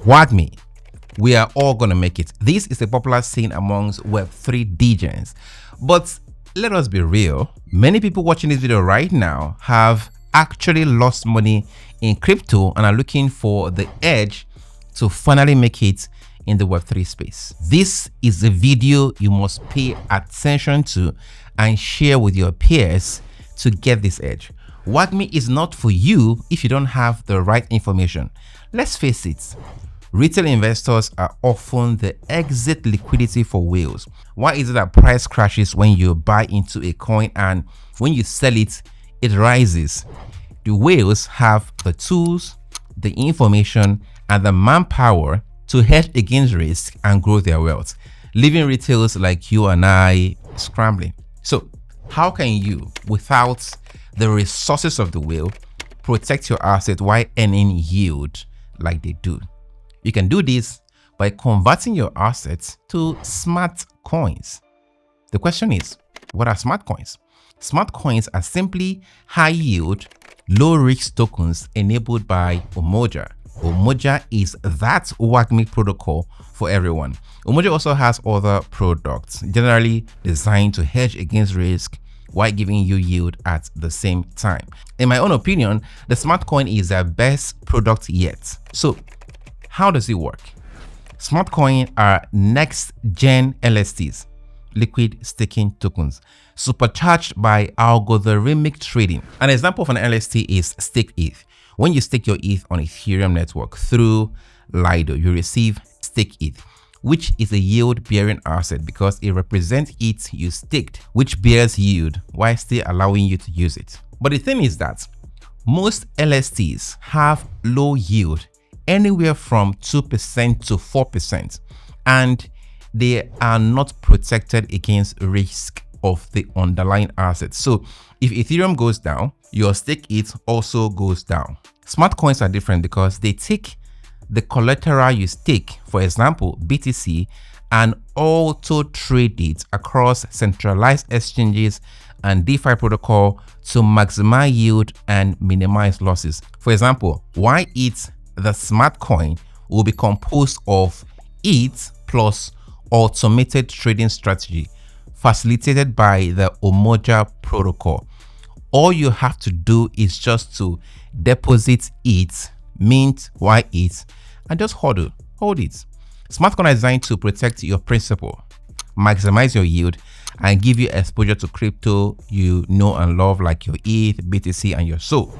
WAGMI. We are all gonna make it. This is a popular saying amongst Web3 degens. But let us be real. Many people watching this video right now have actually lost money in crypto and are looking for the edge to finally make it in the Web3 space. This is the video you must pay attention to and share with your peers to get this edge. WAGMI is not for you if you don't have the right information. Let's face it, retail investors are often the exit liquidity for whales. Why is it that price crashes when you buy into a coin and when you sell it, it rises? The whales have the tools, the information, and the manpower to hedge against risk and grow their wealth, leaving retailers like you and I scrambling. So how can you, without the resources of the whale, protect your asset while earning yield like they do? You can do this by converting your assets to smart coins. The question is, what are smart coins? Smart coins are simply high yield, low risk tokens enabled by Umoja. Umoja is that WAGMI protocol for everyone. Umoja also has other products generally designed to hedge against risk while giving you yield at the same time. In my own opinion, the smart coin is their best product yet. So how does it work? Smart coin are next gen LSTs, liquid staking tokens, supercharged by algorithmic trading. An example of an LST is stake ETH. When you stake your ETH on Ethereum network through Lido, you receive stake ETH, which is a yield-bearing asset because it represents ETH you staked, which bears yield while still allowing you to use it. But the thing is that most LSTs have low yield, anywhere from 2% to 4%, and they are not protected against risk of the underlying assets. So if Ethereum goes down, your stake ETH also goes down. Smart coins are different because they take the collateral you stake, for example BTC, and auto trade it across centralized exchanges and DeFi protocol to maximize yield and minimize losses. For example, why ETH, the smart coin, will be composed of ETH plus automated trading strategy facilitated by the Umoja protocol. All you have to do is just to deposit ETH, mint ETH, and just hold it. Smart coin is designed to protect your principal, maximize your yield, and give you exposure to crypto you know and love like your ETH, BTC, and your SOL.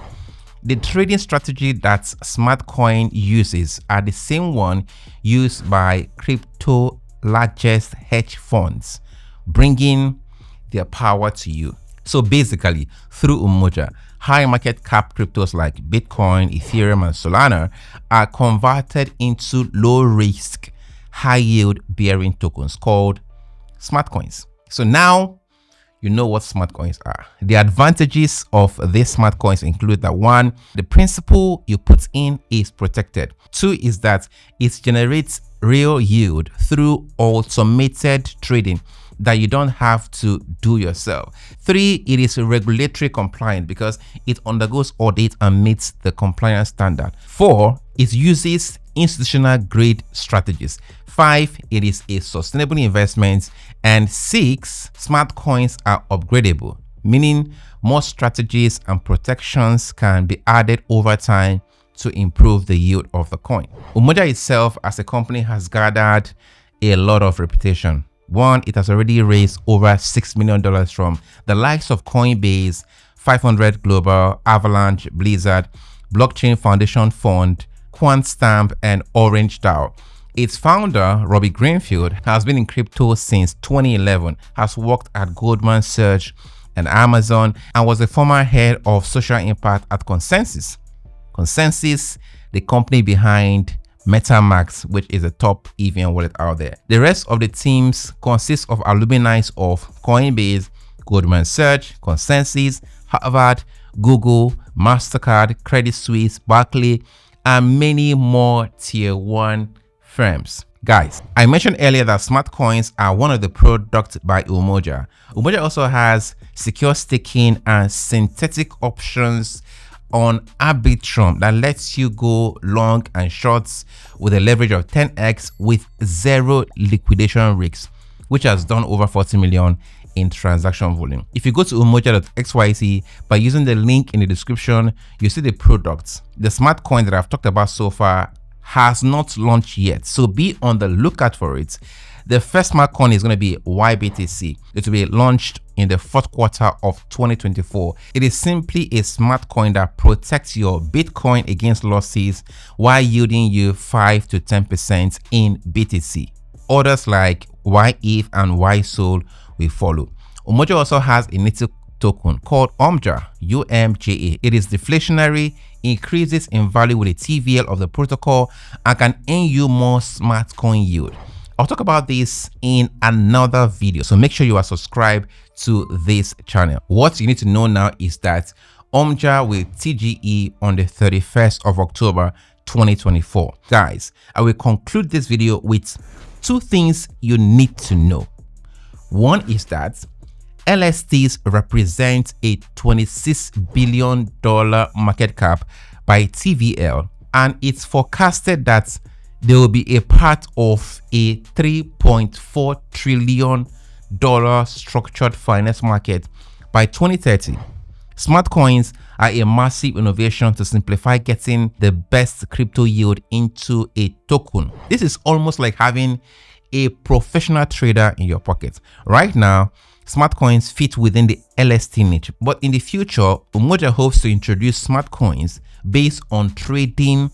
The trading strategy that smart coin uses are the same one used by crypto largest hedge funds, bringing their power to you. So basically, through Umoja, high market cap cryptos like Bitcoin, Ethereum, and Solana are converted into low risk, high yield bearing tokens called smart coins. So now you know what smart coins are. The advantages of these smart coins include that: one, the principal you put in is protected. Two is that it generates real yield through automated trading that you don't have to do yourself. Three, it is regulatory compliant because it undergoes audit and meets the compliance standard. Four, it uses institutional grade strategies. Five, it is a sustainable investment. And six, smart coins are upgradable, meaning more strategies and protections can be added over time to improve the yield of the coin. Umoja itself as a company has gathered a lot of reputation. One, it has already raised over $6 million from the likes of Coinbase, 500 Global, Avalanche, Blizzard, Blockchain Foundation Fund, QuantStamp, and Orange DAO. Its founder, Robbie Greenfield, has been in crypto since 2011, has worked at Goldman Sachs and Amazon, and was a former head of social impact at Consensus. Consensus, the company behind MetaMask, which is a top EVM wallet out there. The rest of the teams consists of alumni of Coinbase, Goldman Sachs, Consensus, Harvard, Google, MasterCard, Credit Suisse, Barclays, and many more tier 1 firms. Guys, I mentioned earlier that smart coins are one of the products by Umoja. Umoja also has secure staking and synthetic options on Arbitrum that lets you go long and shorts with a leverage of 10x with zero liquidation risks, which has done over 40 million in transaction volume. If you go to umoja.xyz by using the link in the description, you see the products. The smart coin that I've talked about so far has not launched yet, so be on the lookout for it. The first smart coin is going to be YBTC. It will be launched in the fourth quarter of 2024. It is simply a smart coin that protects your Bitcoin against losses while yielding you 5 to 10% in BTC. Others like YETH and YSOL will follow. Umoja also has a native token called UMJA, UMJA. It is deflationary, increases in value with the TVL of the protocol, and can earn you more smart coin yield. I'll talk about this in another video, so make sure you are subscribed to this channel. What you need to know now is that UMJA will TGE on the 31st of October 2024. Guys, I will conclude this video with two things you need to know. One is that LSTs represent a $26 billion market cap by TVL, and it's forecasted that they will be a part of a $3.4 trillion structured finance market by 2030. Smart coins are a massive innovation to simplify getting the best crypto yield into a token. This is almost like having a professional trader in your pocket. Right now, smart coins fit within the LST niche, but in the future, Umoja hopes to introduce smart coins based on trading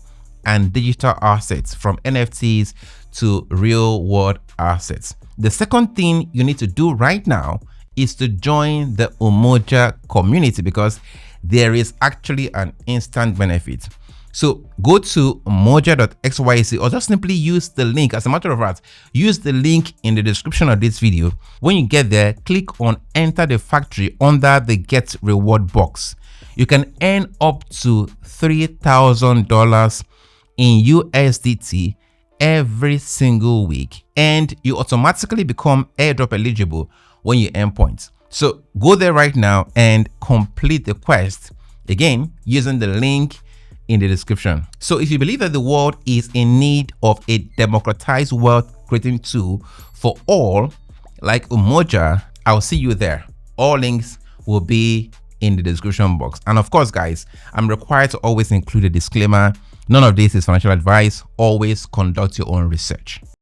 and digital assets, from NFTs to real world assets. The second thing you need to do right now is to join the Umoja community, because there is actually an instant benefit. So go to umoja.xyz or just simply use the link. As a matter of fact, use the link in the description of this video. When you get there, click on enter the factory under the get reward box. You can earn up to $3,000 in USDT every single week, and you automatically become airdrop eligible when you earn points. So go there right now and complete the quest, again using the link in the description. So if you believe that the world is in need of a democratized wealth creating tool for all like Umoja, I'll see you there. All links will be in the description box. And of course, guys, I'm required to always include a disclaimer. None of this is financial advice. Always conduct your own research.